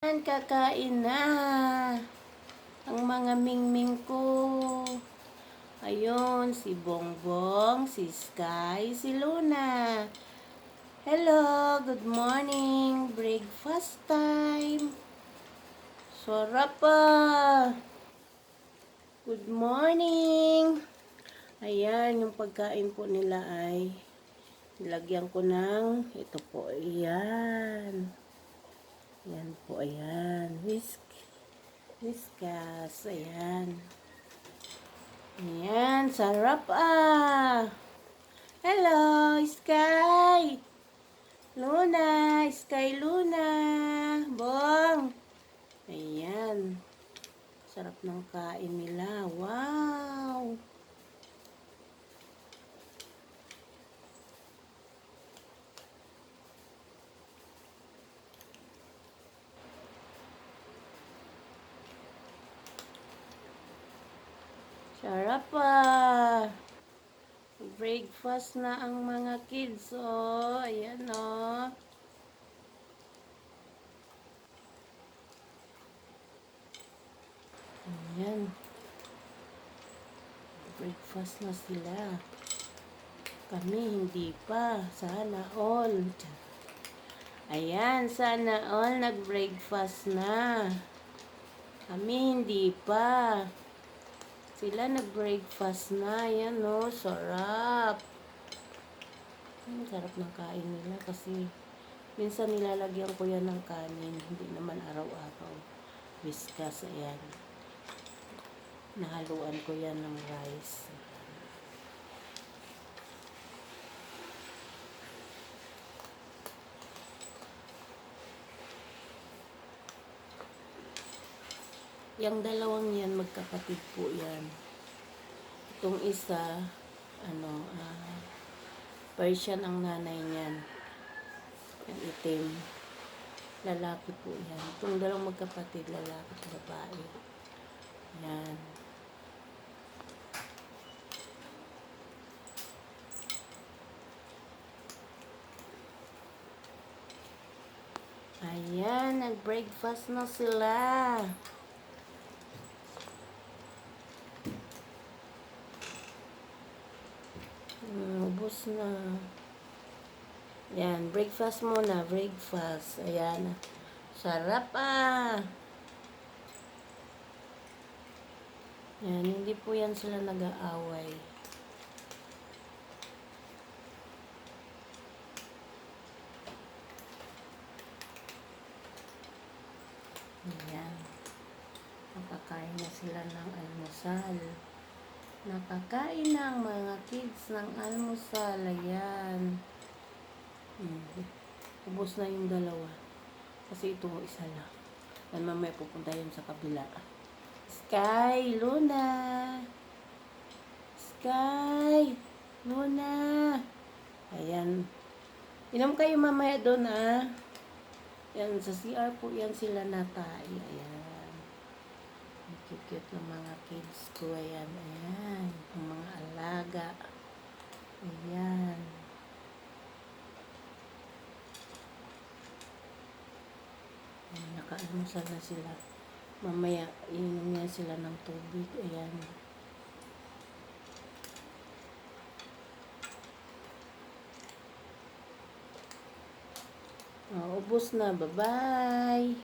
Kakain na ang mga mingming ko. Ayun, si Bongbong, si Sky, si Luna. Hello, good morning. Breakfast time. Sarap pa. Good morning. Ayan, yung pagkain po nila ay nilagyan ko ng ito po. Ayan. Ayan po, ayan. Whiskas. Ayan. Ayan, sarap ah. Hello, Sky. Luna, Sky Luna. Bong. Ayan. Sarap ng kain nila. Wow. Sarap pa. Breakfast na ang mga kids, oh. Ayan, oh. Ayan. Breakfast na sila. Kami hindi pa. Sana all. Ayan, sana all nag-breakfast na. Kami hindi pa. Sila nag-breakfast na. Ayan, oh. Sarap. Sarap ng kain nila kasi minsan nilalagyan ko yan ng kanin. Hindi naman araw-araw. Whiskas, ayan. Nahaluan ko yan ng rice. Yang dalawang yan, magkapatid po yan. Itong isa, Persian ang nanay niyan. Ang itim. Lalaki po yan. Itong dalawang magkapatid, lalaki at babae. Yan. Ayan, nag-breakfast na sila. Ubus na. Ayan, breakfast muna, breakfast. Ayan. Sarap ah. Ayan, hindi po yan sila nag-aaway. Ayan. Nakakain na sila ng almusal. Nakakain na ang mga kids ng almusal. Ayan. Ubos na yung dalawa. Kasi ito isa lang. Yan mamaya pupunta yun sa kabila. Sky, Luna. Sky, Luna. Ayan. Inom kayo mamaya doon ah. Yan, sa CR po yan sila natay. Ayan. Ang cute ng mga kids ko. Ayan, ayan. Ang mga alaga. Ayan. Naka-almusal na sila. Mamaya, inom yan sila ng tubig. Ayan. Ubos na. Bye-bye.